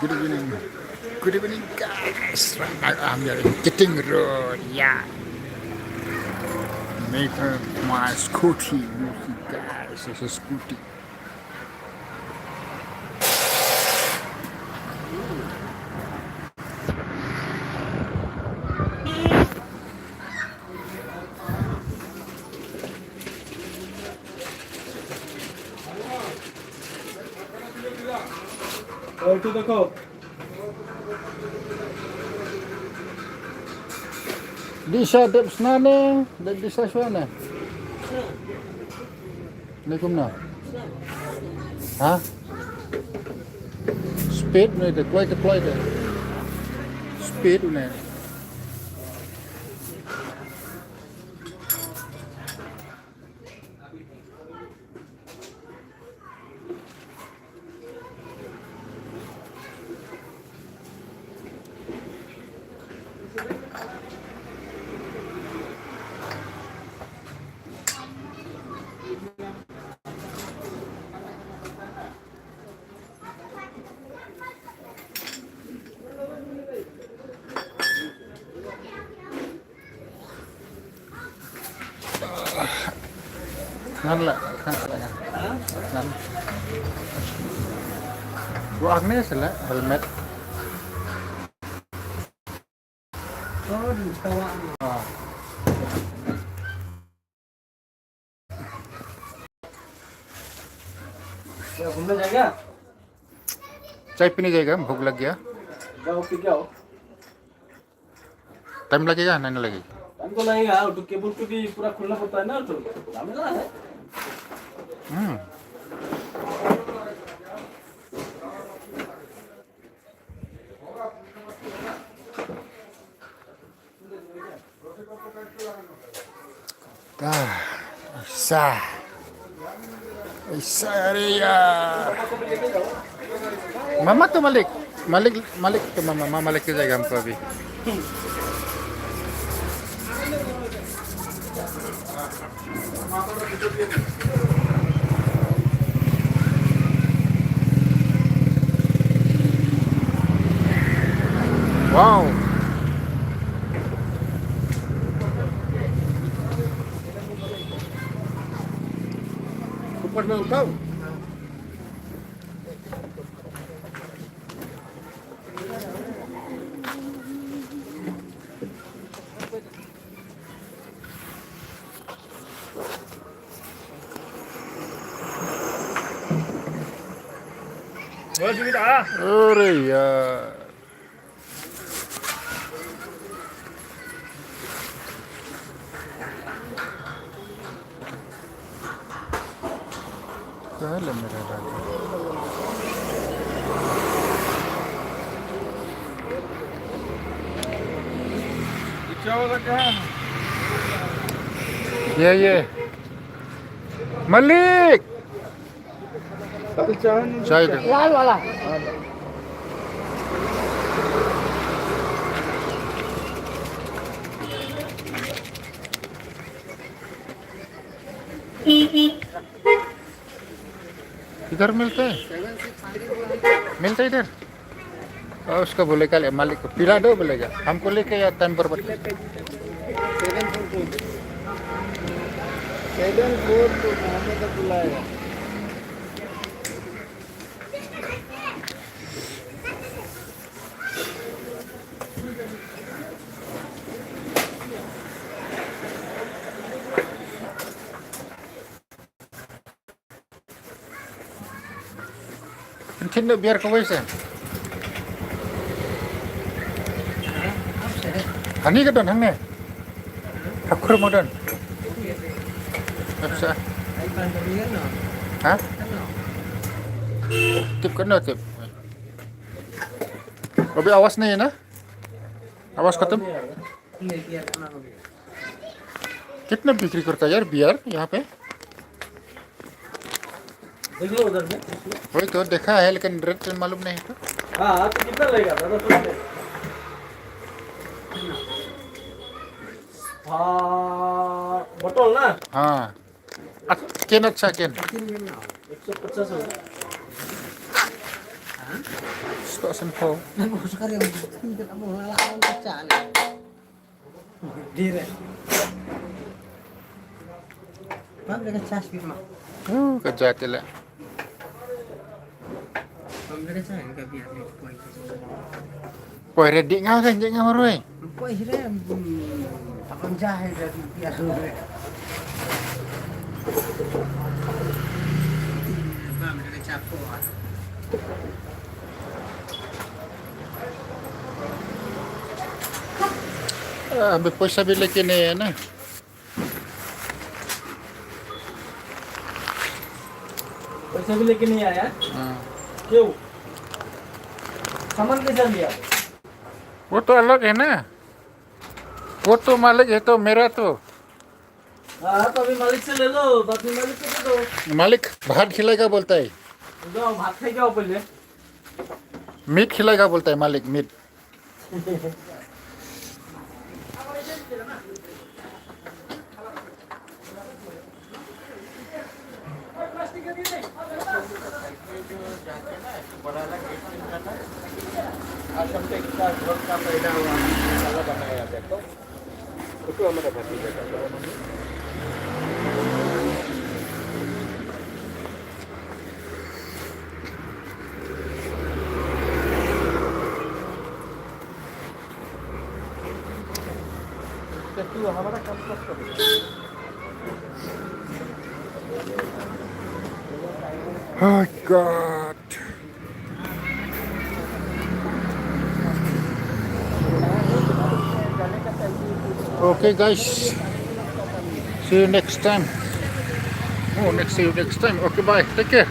Good evening. Good evening, guys. Right now I'm getting road. Yeah. Make my scooty. You see, guys, it's a scooty. একটু দেখো Bisa dep senane, dep bisa suana. Assalamualaikum na. Ha? Speed ni deploy de. Speed ni. Nan lah, nan. Gua Agnes lah, helmet. Oh, di bawah. Ah. Ya, घूमने जाएगा चाय पीने जाएगा, भूख लग गया. जाओ पी के आओ टाइम लगेगा नहीं लगेगा. हमको लगेगा तो केबल को भी पूरा खुलना पड़ता है ना तो झमेला है Hmm. Dah, Isa Ria. Mama तो Malik तो मामा लेके जाएगा हमको अभी. Wow. ऊपर में उठाओ. अरे यार. कहाँ ले मेरा राजा? क्या वाला क्या है ये मलिक चाय दे. लाल वाला इधर मिलते हैं, मिलता है इधर. और उसका बोलेगा मालिक को पिला दो, बोलेगा हमको लेके या टाइम पर बता. 7-4 तो हमें तक बुलाएगा Continue biar kau bisa. Hani ka doon, hangne. Hakur mo doon. Bisa. Ha? Tip करना tip. अभी आवाज नहीं है ना? आवाज खत्म. कितना बिक्री करता है यार बियर यहाँ पे? देख लो उधर में वही तो देखा है लेकिन रेट मालूम नहीं तो. हाँ तो कितना लगेगा दादा तो हाँ बोतल ना हाँ. केन अच्छा केन. 150 होगा Stok sempol. Bagus sekali yang tidak mau lawan pecah nih. Gede. Bang dengan cas gitu mah. Kerja lah. Bang dengan cas enggak biar nih poin. Poi redik ngau kan jeng ngau roi. Poin sih takon jahe dari biar dulu. Bang dengan capo. Ambil पैसा भी लेके नहीं है ना पैसा भी लेके नहीं आया हाँ। क्यों सामान कैसा लिया वो तो अलग है ना वो तो मालिक है तो मेरा तो हाँ तो अभी मालिक से ले लो बाद में मालिक को दे दो मालिक भात खिलाएगा बोलता है जाओ भात खाई जाओ पहले मीट खिलाएगा बोलता है मालिक मीट आश्रम के घर का पैदा हुआ मसाला बनाया देखो उसको हमारा भतीजा का तू हमारा काम कर Oh God. Okay guys, see you next time. See you next time. Okay, bye. Take care.